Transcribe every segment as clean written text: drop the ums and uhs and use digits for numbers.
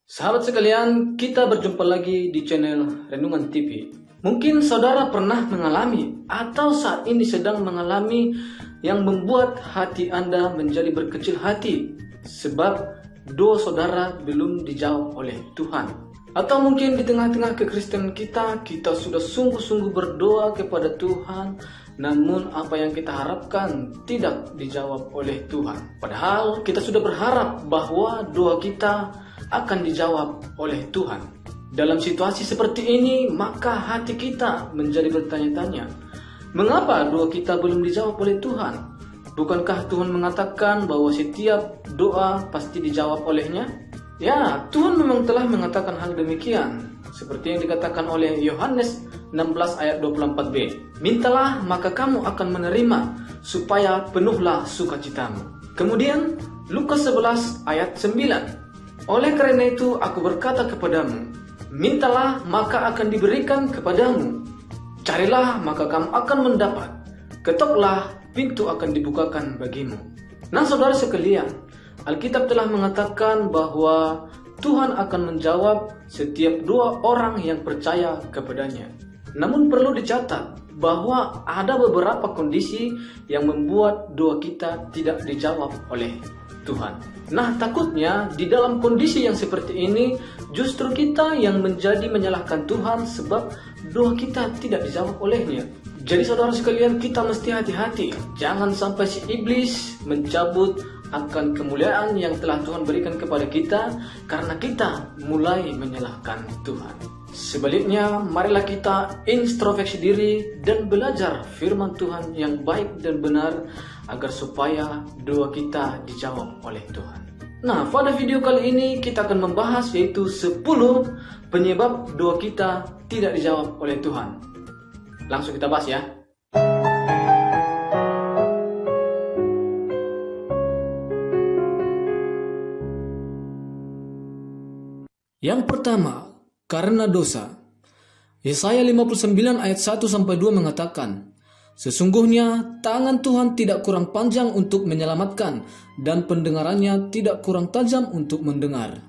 Sahabat sekalian, kita berjumpa lagi di channel Renungan TV. Mungkin saudara pernah mengalami atau saat ini sedang mengalami yang membuat hati Anda menjadi berkecil hati sebab doa saudara belum dijawab oleh Tuhan. Atau mungkin di tengah-tengah kekristenan kita sudah sungguh-sungguh berdoa kepada Tuhan, namun apa yang kita harapkan tidak dijawab oleh Tuhan. Padahal kita sudah berharap bahwa doa kita akan dijawab oleh Tuhan. Dalam situasi seperti ini, maka hati kita menjadi bertanya-tanya, mengapa doa kita belum dijawab oleh Tuhan? Bukankah Tuhan mengatakan bahwa setiap doa pasti dijawab olehnya? Ya, Tuhan memang telah mengatakan hal demikian. Seperti yang dikatakan oleh Yohanes 16 ayat 24b. Mintalah maka kamu akan menerima, supaya penuhlah sukacitamu. Kemudian Lukas 11 ayat 9. Oleh karena itu aku berkata kepadamu, mintalah maka akan diberikan kepadamu. Carilah maka kamu akan mendapat. Ketoklah, pintu akan dibukakan bagimu. Nah saudara sekalian, Alkitab telah mengatakan bahwa Tuhan akan menjawab setiap doa orang yang percaya kepadanya. Namun perlu dicatat bahwa ada beberapa kondisi yang membuat doa kita tidak dijawab oleh Tuhan. Nah, takutnya di dalam kondisi yang seperti ini justru kita yang menjadi menyalahkan Tuhan sebab doa kita tidak dijawab olehnya. Jadi saudara sekalian, kita mesti hati-hati. Jangan sampai si iblis mencabut akan kemuliaan yang telah Tuhan berikan kepada kita karena kita mulai menyalahkan Tuhan. Sebaliknya, marilah kita introspeksi diri dan belajar firman Tuhan yang baik dan benar agar supaya doa kita dijawab oleh Tuhan. Nah, pada video kali ini kita akan membahas yaitu 10 penyebab doa kita tidak dijawab oleh Tuhan. Langsung kita bahas ya. Yang pertama, karena dosa. Yesaya 59 ayat 1-2 mengatakan, sesungguhnya tangan Tuhan tidak kurang panjang untuk menyelamatkan dan pendengarannya tidak kurang tajam untuk mendengar.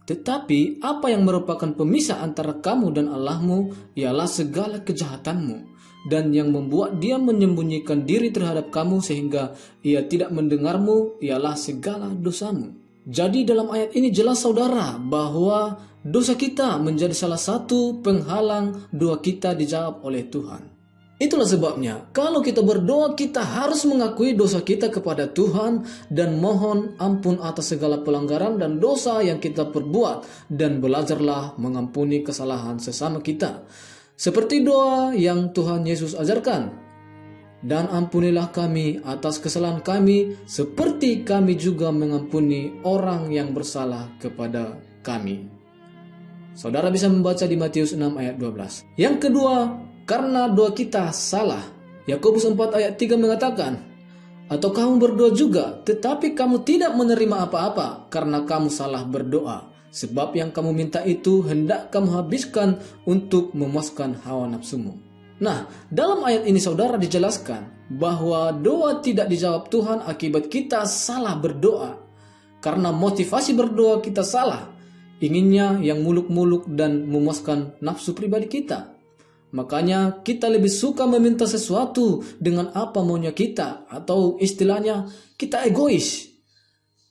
Tetapi apa yang merupakan pemisah antara kamu dan Allahmu ialah segala kejahatanmu, dan yang membuat dia menyembunyikan diri terhadap kamu sehingga ia tidak mendengarmu ialah segala dosamu. Jadi dalam ayat ini jelas saudara bahwa dosa kita menjadi salah satu penghalang doa kita dijawab oleh Tuhan. Itulah sebabnya kalau kita berdoa kita harus mengakui dosa kita kepada Tuhan dan mohon ampun atas segala pelanggaran dan dosa yang kita perbuat dan belajarlah mengampuni kesalahan sesama kita. Seperti doa yang Tuhan Yesus ajarkan. Dan ampunilah kami atas kesalahan kami seperti kami juga mengampuni orang yang bersalah kepada kami. Saudara bisa membaca di Matius 6 ayat 12. Yang kedua, karena doa kita salah. Yakobus 4 ayat 3 mengatakan, atau kamu berdoa juga, tetapi kamu tidak menerima apa-apa karena kamu salah berdoa. Sebab yang kamu minta itu hendak kamu habiskan untuk memuaskan hawa nafsumu. Nah, dalam ayat ini saudara dijelaskan bahwa doa tidak dijawab Tuhan akibat kita salah berdoa. Karena motivasi berdoa kita salah. Inginnya yang muluk-muluk dan memuaskan nafsu pribadi kita. Makanya kita lebih suka meminta sesuatu dengan apa maunya kita, atau istilahnya kita egois.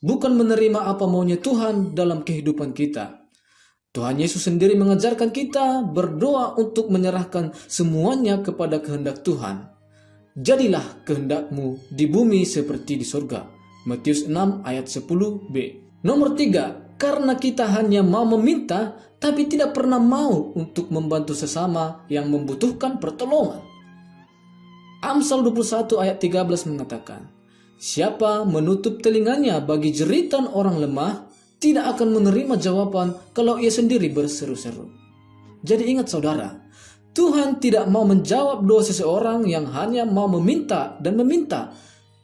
Bukan menerima apa maunya Tuhan dalam kehidupan kita. Tuhan Yesus sendiri mengajarkan kita berdoa untuk menyerahkan semuanya kepada kehendak Tuhan. Jadilah kehendakmu di bumi seperti di surga. Matius 6 ayat 10b. Nomor 3, karena kita hanya mau meminta tapi tidak pernah mau untuk membantu sesama yang membutuhkan pertolongan. Amsal 21 ayat 13 mengatakan, siapa menutup telinganya bagi jeritan orang lemah, tidak akan menerima jawaban kalau ia sendiri berseru-seru. Jadi ingat saudara, Tuhan tidak mau menjawab doa seseorang yang hanya mau meminta dan meminta,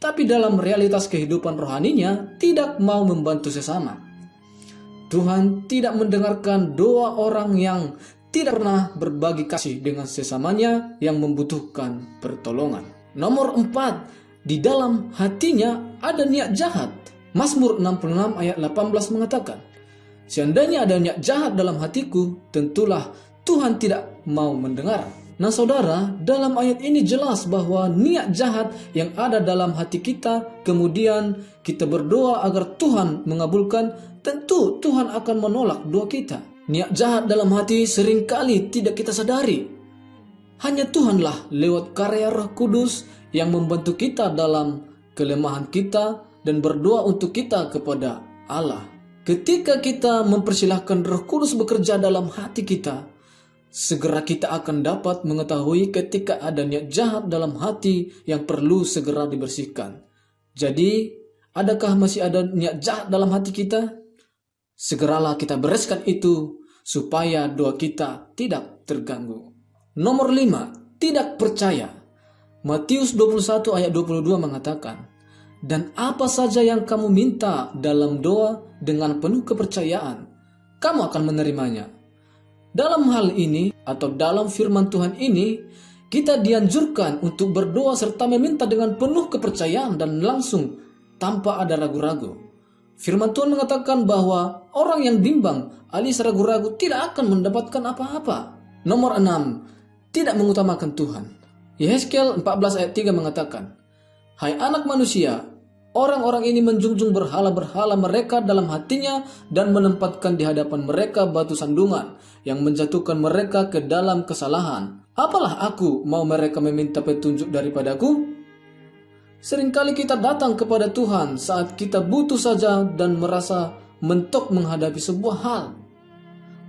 tapi dalam realitas kehidupan rohaninya tidak mau membantu sesama. Tuhan tidak mendengarkan doa orang yang tidak pernah berbagi kasih dengan sesamanya yang membutuhkan pertolongan. Nomor 4, di dalam hatinya ada niat jahat. Mazmur 66 ayat 18 mengatakan, Seandainya ada niat jahat dalam hatiku, tentulah Tuhan tidak mau mendengar. Nah saudara, dalam ayat ini jelas bahwa niat jahat yang ada dalam hati kita, kemudian kita berdoa agar Tuhan mengabulkan, tentu Tuhan akan menolak doa kita. Niat jahat dalam hati seringkali tidak kita sadari. Hanya Tuhanlah lewat karya Roh Kudus yang membantu kita dalam kelemahan kita dan berdoa untuk kita kepada Allah. Ketika kita mempersilahkan Roh Kudus bekerja dalam hati kita, segera kita akan dapat mengetahui ketika ada niat jahat dalam hati yang perlu segera dibersihkan. Jadi, adakah masih ada niat jahat dalam hati kita? Segeralah kita bereskan itu supaya doa kita tidak terganggu. Nomor 5, tidak percaya. Matius 21 ayat 22 mengatakan, "Dan apa saja yang kamu minta dalam doa dengan penuh kepercayaan, kamu akan menerimanya." Dalam hal ini atau dalam firman Tuhan ini, kita dianjurkan untuk berdoa serta meminta dengan penuh kepercayaan dan langsung tanpa ada ragu-ragu. Firman Tuhan mengatakan bahwa orang yang bimbang alias ragu-ragu tidak akan mendapatkan apa-apa. Nomor 6, tidak mengutamakan Tuhan. Yehezkiel 14 ayat 3 mengatakan, "Hai anak manusia, orang-orang ini menjunjung berhala-berhala mereka dalam hatinya dan menempatkan di hadapan mereka batu sandungan yang menjatuhkan mereka ke dalam kesalahan. Apalah aku mau mereka meminta petunjuk daripadaku?" Seringkali kita datang kepada Tuhan saat kita butuh saja dan merasa mentok menghadapi sebuah hal.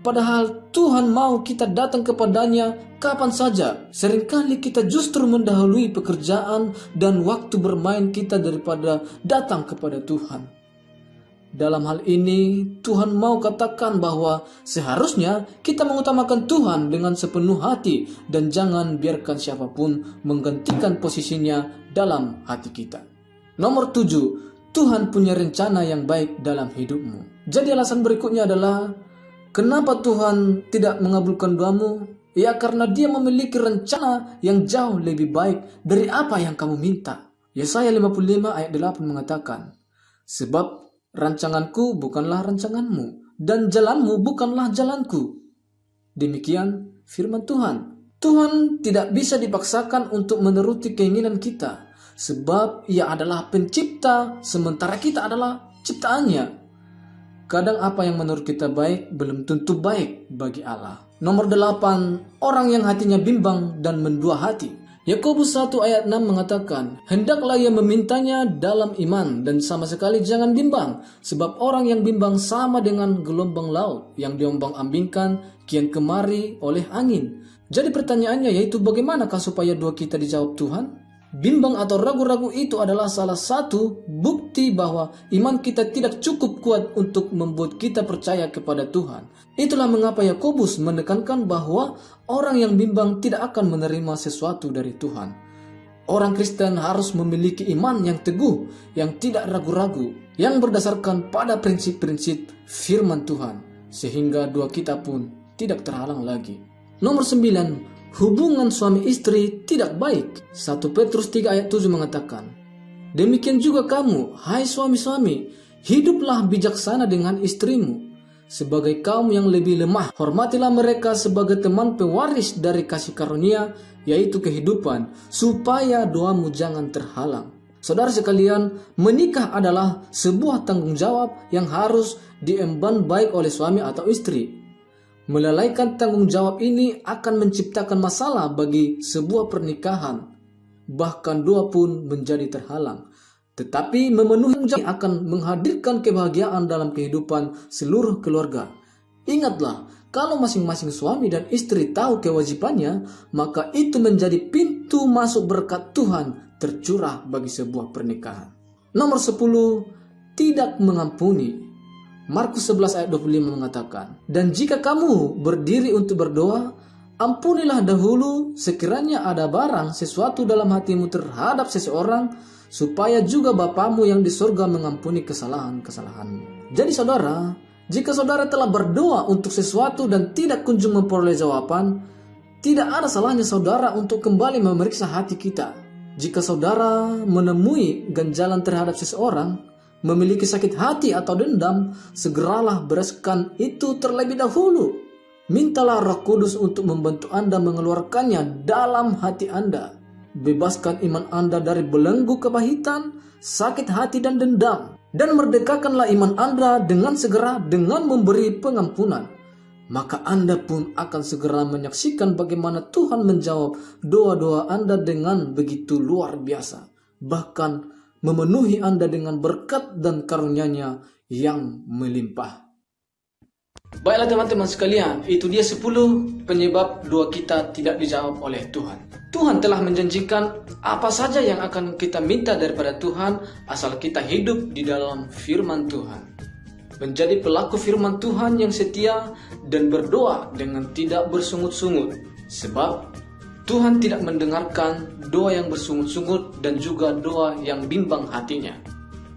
Padahal Tuhan mau kita datang kepadanya kapan saja. Seringkali kita justru mendahului pekerjaan dan waktu bermain kita daripada datang kepada Tuhan. Dalam hal ini, Tuhan mau katakan bahwa seharusnya kita mengutamakan Tuhan dengan sepenuh hati dan jangan biarkan siapapun menggantikan posisinya dalam hati kita. Nomor 7, Tuhan punya rencana yang baik dalam hidupmu. Jadi alasan berikutnya adalah, kenapa Tuhan tidak mengabulkan doamu? Ya karena Dia memiliki rencana yang jauh lebih baik dari apa yang kamu minta. Yesaya 55 ayat 8 mengatakan, "Sebab rancanganku bukanlah rancanganmu, dan jalanmu bukanlah jalanku." Demikian firman Tuhan. Tuhan tidak bisa dipaksakan untuk menuruti keinginan kita, sebab Ia adalah pencipta, sementara kita adalah ciptaannya. Kadang apa yang menurut kita baik belum tentu baik bagi Allah. Nomor 8, orang yang hatinya bimbang dan mendua hati. Yakobus 1 ayat 6 mengatakan, "Hendaklah ia memintanya dalam iman dan sama sekali jangan bimbang, sebab orang yang bimbang sama dengan gelombang laut yang diombang-ambingkan kian kemari oleh angin." Jadi pertanyaannya yaitu bagaimanakah supaya doa kita dijawab Tuhan? Bimbang atau ragu-ragu itu adalah salah satu bukti bahwa iman kita tidak cukup kuat untuk membuat kita percaya kepada Tuhan. Itulah mengapa Yakobus menekankan bahwa orang yang bimbang tidak akan menerima sesuatu dari Tuhan. Orang Kristen harus memiliki iman yang teguh, yang tidak ragu-ragu, yang berdasarkan pada prinsip-prinsip firman Tuhan, sehingga doa kita pun tidak terhalang lagi. Nomor 9, hubungan suami istri tidak baik. 1 Petrus 3 ayat 7 mengatakan, "Demikian juga kamu, hai suami-suami, hiduplah bijaksana dengan istrimu. Sebagai kaum yang lebih lemah, hormatilah mereka sebagai teman pewaris dari kasih karunia, yaitu kehidupan, supaya doamu jangan terhalang." Saudara sekalian, menikah adalah sebuah tanggung jawab yang harus diemban baik oleh suami atau istri. Melalaikan tanggung jawab ini akan menciptakan masalah bagi sebuah pernikahan. Bahkan doa pun menjadi terhalang. Tetapi memenuhi tanggung jawab akan menghadirkan kebahagiaan dalam kehidupan seluruh keluarga. Ingatlah, kalau masing-masing suami dan istri tahu kewajibannya, maka itu menjadi pintu masuk berkat Tuhan tercurah bagi sebuah pernikahan. Nomor 10, tidak mengampuni. Markus 11 ayat 25 mengatakan, "Dan jika kamu berdiri untuk berdoa, ampunilah dahulu sekiranya ada barang sesuatu dalam hatimu terhadap seseorang, supaya juga Bapamu yang di surga mengampuni kesalahan-kesalahanmu." Jadi saudara, jika saudara telah berdoa untuk sesuatu dan tidak kunjung memperoleh jawaban, tidak ada salahnya saudara untuk kembali memeriksa hati kita. Jika saudara menemui ganjalan terhadap seseorang, memiliki sakit hati atau dendam, segeralah bereskan itu terlebih dahulu. Mintalah Roh Kudus untuk membantu Anda mengeluarkannya dalam hati Anda. Bebaskan iman Anda dari belenggu kepahitan, sakit hati dan dendam. Dan merdekakanlah iman Anda dengan segera dengan memberi pengampunan. Maka Anda pun akan segera menyaksikan bagaimana Tuhan menjawab doa-doa Anda dengan begitu luar biasa. Bahkan memenuhi Anda dengan berkat dan karunia-Nya yang melimpah. Baiklah teman-teman sekalian, itu dia 10 penyebab doa kita tidak dijawab oleh Tuhan. Tuhan telah menjanjikan apa saja yang akan kita minta daripada Tuhan asal kita hidup di dalam firman Tuhan. Menjadi pelaku firman Tuhan yang setia dan berdoa dengan tidak bersungut-sungut. Sebab Tuhan tidak mendengarkan doa yang bersungut-sungut dan juga doa yang bimbang hatinya.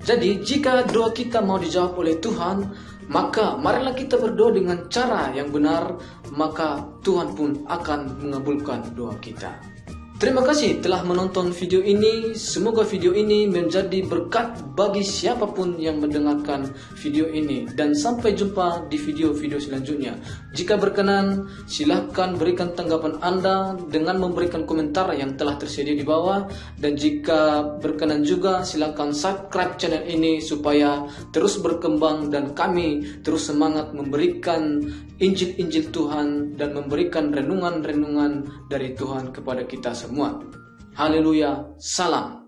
Jadi jika doa kita mau dijawab oleh Tuhan, maka marilah kita berdoa dengan cara yang benar, maka Tuhan pun akan mengabulkan doa kita. Terima kasih telah menonton video ini. Semoga video ini menjadi berkat bagi siapapun yang mendengarkan video ini. Dan sampai jumpa di video-video selanjutnya. Jika berkenan, silahkan berikan tanggapan Anda dengan memberikan komentar yang telah tersedia di bawah. Dan jika berkenan juga, silahkan subscribe channel ini supaya terus berkembang dan kami terus semangat memberikan Injil-Injil Tuhan dan memberikan renungan-renungan dari Tuhan kepada kita semua. Haleluya, salam.